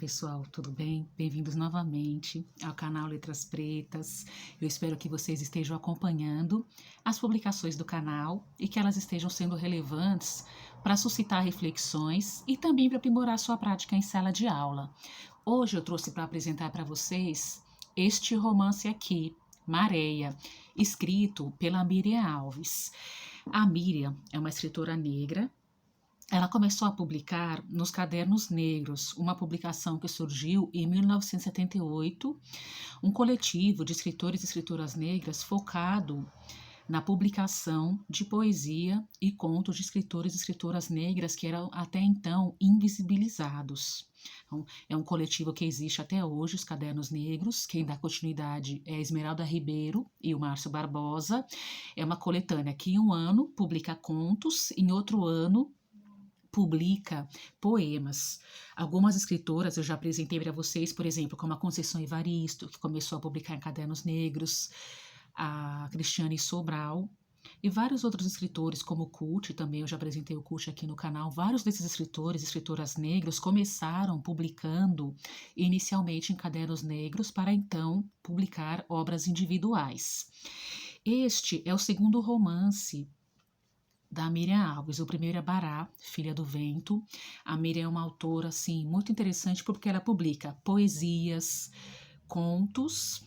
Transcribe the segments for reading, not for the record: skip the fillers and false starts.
pessoal, tudo bem? Bem-vindos novamente ao canal Letras Pretas. Eu espero que vocês estejam acompanhando as publicações do canal e que elas estejam sendo relevantes para suscitar reflexões e também para aprimorar sua prática em sala de aula. Hoje eu trouxe para apresentar para vocês este romance aqui, Maréia, escrito pela Miriam Alves. A Miriam é uma escritora negra. Ela começou a publicar nos Cadernos Negros, uma publicação que surgiu em 1978, um coletivo de escritores e escritoras negras focado na publicação de poesia e contos de escritores e escritoras negras que eram até então invisibilizados. Então, é um coletivo que existe até hoje, os Cadernos Negros. Quem dá continuidade é a Esmeralda Ribeiro e o Márcio Barbosa. É uma coletânea que em um ano publica contos, em outro ano publica poemas. Algumas escritoras eu já apresentei para vocês, por exemplo, como a Conceição Evaristo, que começou a publicar em Cadernos Negros, a Cristiane Sobral, e vários outros escritores, como o Cult, também eu já apresentei o Cult aqui no canal. Vários desses escritores e escritoras negros começaram publicando inicialmente em Cadernos Negros para então publicar obras individuais. Este é o segundo romance da Miriam Alves. O primeiro é Bará, Filha do Vento. A Miriam é uma autora, assim, muito interessante porque ela publica poesias, contos.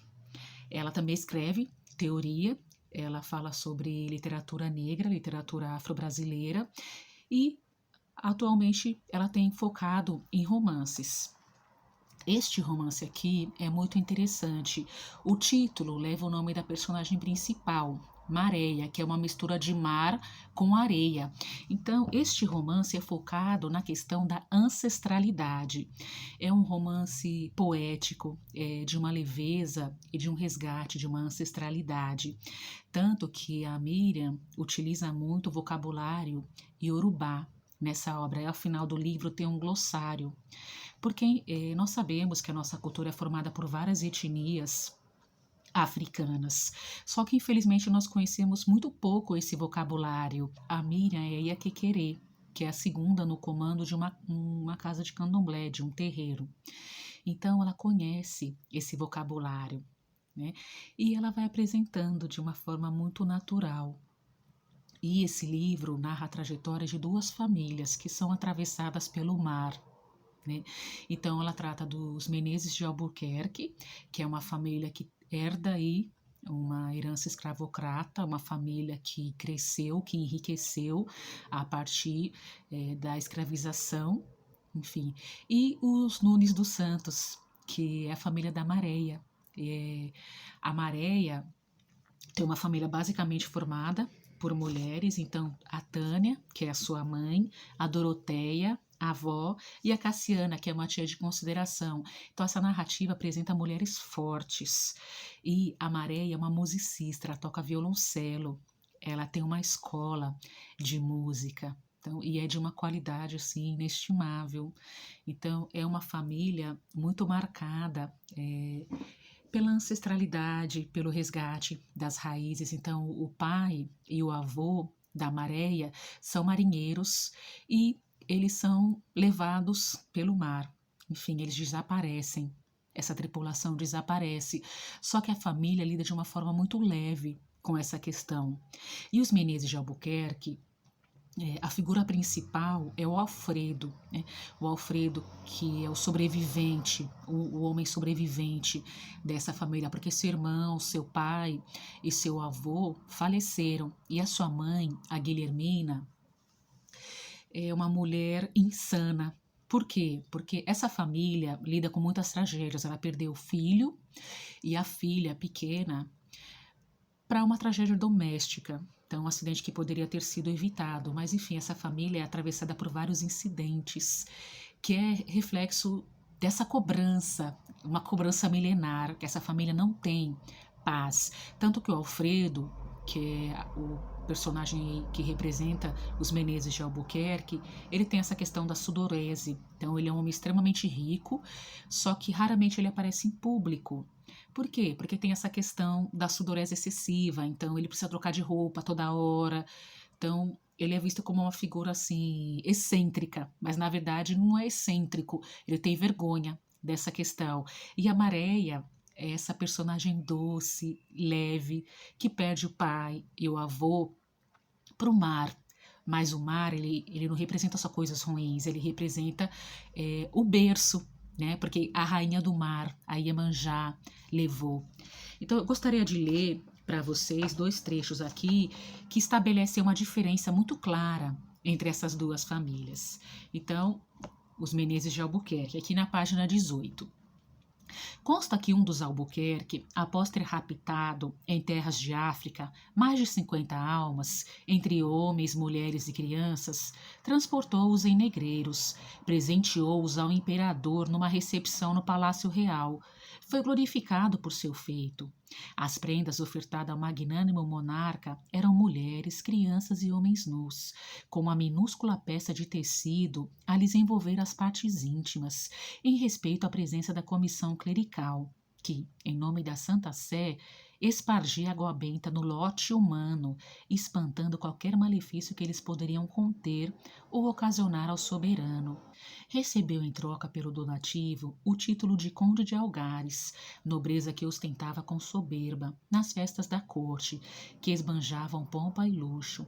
Ela também escreve teoria. Ela fala sobre literatura negra, literatura afro-brasileira. E, atualmente, ela tem focado em romances. Este romance aqui é muito interessante. O título leva o nome da personagem principal, Maréia, que é uma mistura de mar com areia. Então, este romance é focado na questão da ancestralidade. É um romance poético, de uma leveza e de um resgate de uma ancestralidade. Tanto que a Miriam utiliza muito o vocabulário iorubá nessa obra. E ao final do livro tem um glossário. Porque nós sabemos que a nossa cultura é formada por várias etnias africanas. Só que, infelizmente, nós conhecemos muito pouco esse vocabulário. A Miriam é Iaquequerê, que é a segunda no comando de uma casa de candomblé, de um terreiro. Então, ela conhece esse vocabulário, né? E ela vai apresentando de uma forma muito natural. E esse livro narra a trajetória de duas famílias que são atravessadas pelo mar, né? Então, ela trata dos Menezes de Albuquerque, que é uma família que herda aí uma herança escravocrata, uma família que cresceu, que enriqueceu a partir da escravização, enfim. E os Nunes dos Santos, que é a família da Maréia. A Maréia tem uma família basicamente formada por mulheres, então a Tânia, que é a sua mãe, a Doroteia, a avó, e a Cassiana, que é uma tia de consideração. Então essa narrativa apresenta mulheres fortes. E a Maréia é uma musicista, ela toca violoncelo, ela tem uma escola de música. Então, e é de uma qualidade assim inestimável. Então é uma família muito marcada pela ancestralidade, pelo resgate das raízes. Então, o pai e o avô da Maréia são marinheiros e eles são levados pelo mar. Enfim, eles desaparecem. Essa tripulação desaparece. Só que a família lida de uma forma muito leve com essa questão. E os Menezes de Albuquerque, a figura principal é o Alfredo, né? O Alfredo, que é o sobrevivente, o homem sobrevivente dessa família, porque seu irmão, seu pai e seu avô faleceram, e a sua mãe, a Guilhermina, é uma mulher insana. Por quê? Porque essa família lida com muitas tragédias. Ela perdeu o filho e a filha pequena para uma tragédia doméstica. Então, um acidente que poderia ter sido evitado. Mas, enfim, essa família é atravessada por vários incidentes, que é reflexo dessa cobrança, uma cobrança milenar, que essa família não tem paz. Tanto que o Alfredo, que é o personagem que representa os Menezes de Albuquerque, ele tem essa questão da sudorese. Então, ele é um homem extremamente rico, só que raramente ele aparece em público. Por quê? Porque tem essa questão da sudorese excessiva, então ele precisa trocar de roupa toda hora. Então, ele é visto como uma figura assim excêntrica, mas na verdade não é excêntrico, ele tem vergonha. dessa questão. E a Maréia é essa personagem doce, leve, que perde o pai e o avô para o mar. Mas o mar, ele não representa só coisas ruins, ele representa o berço, né? Porque a rainha do mar, a Iemanjá, levou. Então, eu gostaria de ler para vocês dois trechos aqui que estabelecem uma diferença muito clara entre essas duas famílias. Então, os Menezes de Albuquerque, aqui na página 18. Consta que um dos Albuquerque, após ter raptado em terras de África mais de 50 almas, entre homens, mulheres e crianças, transportou-os em negreiros, presenteou-os ao imperador numa recepção no Palácio Real. Foi glorificado por seu feito. As prendas ofertadas ao magnânimo monarca eram mulheres, crianças e homens nus, com uma minúscula peça de tecido a lhes envolver as partes íntimas, em respeito à presença da comissão clerical, que, em nome da Santa Sé, espargia água benta no lote humano, espantando qualquer malefício que eles poderiam conter ou ocasionar ao soberano. Recebeu em troca pelo donativo o título de Conde de Algares, nobreza que ostentava com soberba nas festas da corte, que esbanjavam pompa e luxo.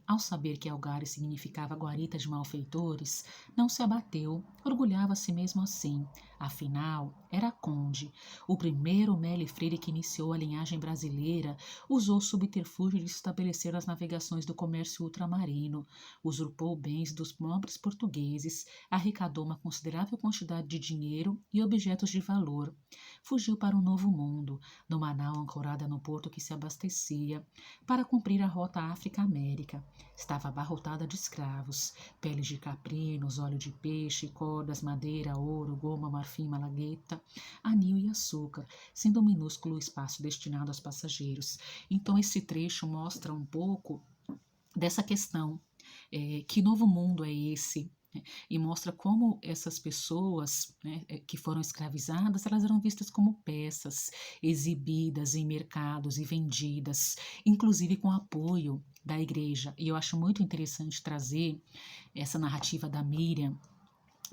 Ao saber que Algares significava guarita de malfeitores, não se abateu, orgulhava-se mesmo assim. Afinal, era conde. O primeiro Melle Freire que iniciou a linhagem brasileira usou o subterfúgio de estabelecer as navegações do comércio ultramarino, usurpou bens dos nobres portugueses, arrecadou uma considerável quantidade de dinheiro e objetos de valor. Fugiu para um novo mundo, numa nau ancorada no porto que se abastecia, para cumprir a rota África-América. Estava abarrotada de escravos, peles de caprinos, óleo de peixe, cordas, madeira, ouro, goma, marfim, malagueta, anil e açúcar, sendo um minúsculo espaço destinado aos passageiros. Então esse trecho mostra um pouco dessa questão, que novo mundo é esse? E mostra como essas pessoas, né, que foram escravizadas, elas eram vistas como peças, exibidas em mercados e vendidas, inclusive com apoio da igreja. E eu acho muito interessante trazer essa narrativa da Miriam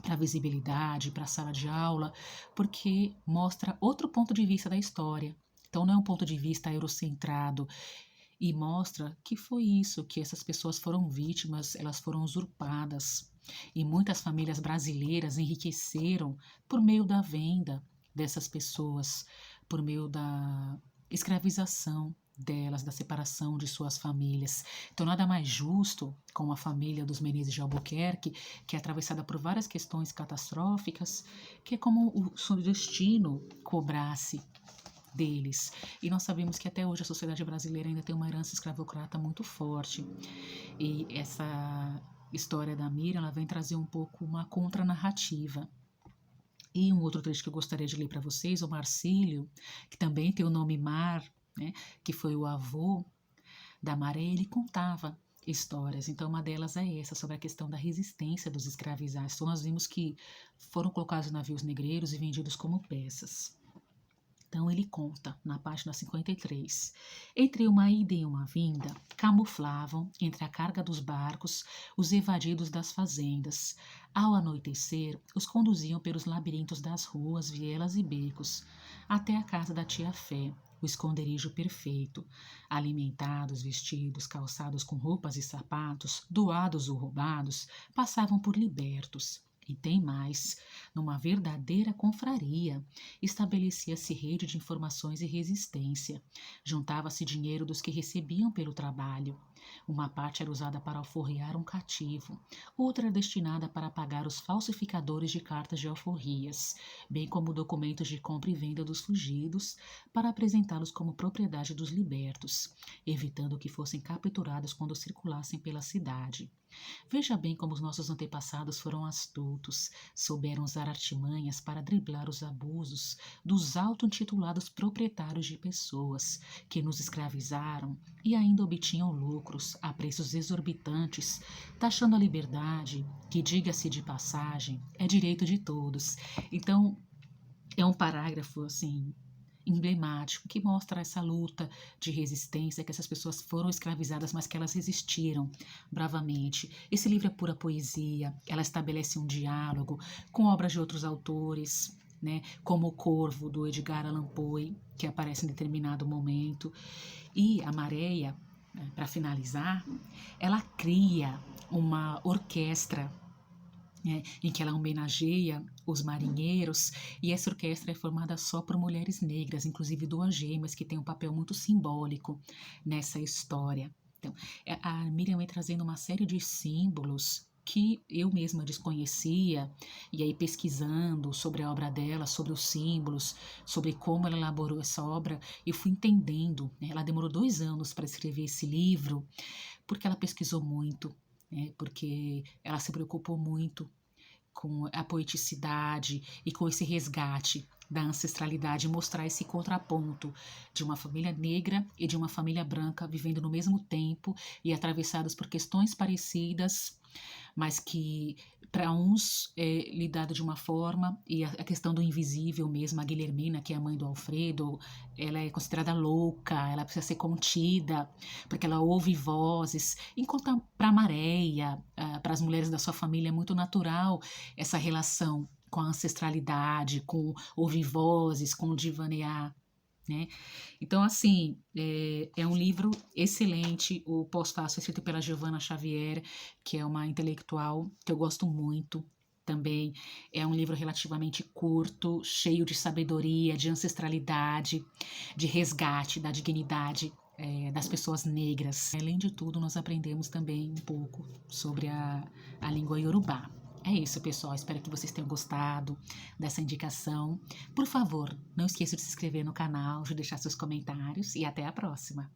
para a visibilidade, para a sala de aula, porque mostra outro ponto de vista da história. Então não é um ponto de vista eurocentrado, e mostra que foi isso, que essas pessoas foram vítimas, elas foram usurpadas. E muitas famílias brasileiras enriqueceram por meio da venda dessas pessoas, por meio da escravização delas, da separação de suas famílias. Então, nada mais justo com a família dos Menezes de Albuquerque, que é atravessada por várias questões catastróficas, que é como o seu destino cobrasse deles. E nós sabemos que até hoje a sociedade brasileira ainda tem uma herança escravocrata muito forte. E essa história da Miriam, ela vem trazer um pouco uma contranarrativa. E um outro trecho que eu gostaria de ler para vocês, o Marcílio, que também tem o nome Mar, né, que foi o avô da Maré, ele contava histórias. Então, uma delas é essa, sobre a questão da resistência dos escravizados. Então, nós vimos que foram colocados em navios negreiros e vendidos como peças. Então ele conta, na página 53, entre uma ida e uma vinda, camuflavam, entre a carga dos barcos, os evadidos das fazendas. Ao anoitecer, os conduziam pelos labirintos das ruas, vielas e becos, até a casa da tia Fé, o esconderijo perfeito. Alimentados, vestidos, calçados com roupas e sapatos, doados ou roubados, passavam por libertos. E tem mais, numa verdadeira confraria, estabelecia-se rede de informações e resistência. Juntava-se dinheiro dos que recebiam pelo trabalho. Uma parte era usada para alforriar um cativo, outra era destinada para pagar os falsificadores de cartas de alforrias, bem como documentos de compra e venda dos fugidos, para apresentá-los como propriedade dos libertos, evitando que fossem capturados quando circulassem pela cidade. Veja bem como os nossos antepassados foram astutos, souberam usar artimanhas para driblar os abusos dos auto-intitulados proprietários de pessoas, que nos escravizaram e ainda obtinham lucros a preços exorbitantes, taxando a liberdade, que, diga-se de passagem, é direito de todos. Então, é um parágrafo, assim, emblemático, que mostra essa luta de resistência, que essas pessoas foram escravizadas, mas que elas resistiram bravamente. Esse livro é pura poesia, ela estabelece um diálogo com obras de outros autores, né? Como o Corvo, do Edgar Allan Poe, que aparece em determinado momento. E a Maréia, para finalizar, ela cria uma orquestra, né, em que ela homenageia os marinheiros, e essa orquestra é formada só por mulheres negras, inclusive duas gêmeas, que têm um papel muito simbólico nessa história. Então, a Miriam vem trazendo uma série de símbolos que eu mesma desconhecia, e aí pesquisando sobre a obra dela, sobre os símbolos, sobre como ela elaborou essa obra, eu fui entendendo, né? Ela demorou 2 anos para escrever esse livro, porque ela pesquisou muito, né? Porque ela se preocupou muito com a poeticidade e com esse resgate da ancestralidade, mostrar esse contraponto de uma família negra e de uma família branca vivendo no mesmo tempo e atravessados por questões parecidas, mas que para uns é lidado de uma forma, e a questão do invisível mesmo, a Guilhermina, que é a mãe do Alfredo, ela é considerada louca, ela precisa ser contida, porque ela ouve vozes, enquanto para a Maréia, para as mulheres da sua família, é muito natural essa relação com a ancestralidade, com ouvir vozes, com o divanear, né? Então, assim, é um livro excelente, o Pós-Fácil, escrito pela Giovanna Xavier, que é uma intelectual que eu gosto muito também. É um livro relativamente curto, cheio de sabedoria, de ancestralidade, de resgate da dignidade das pessoas negras. Além de tudo, nós aprendemos também um pouco sobre a língua iorubá. É isso, pessoal. Espero que vocês tenham gostado dessa indicação. Por favor, não esqueça de se inscrever no canal, de deixar seus comentários e até a próxima.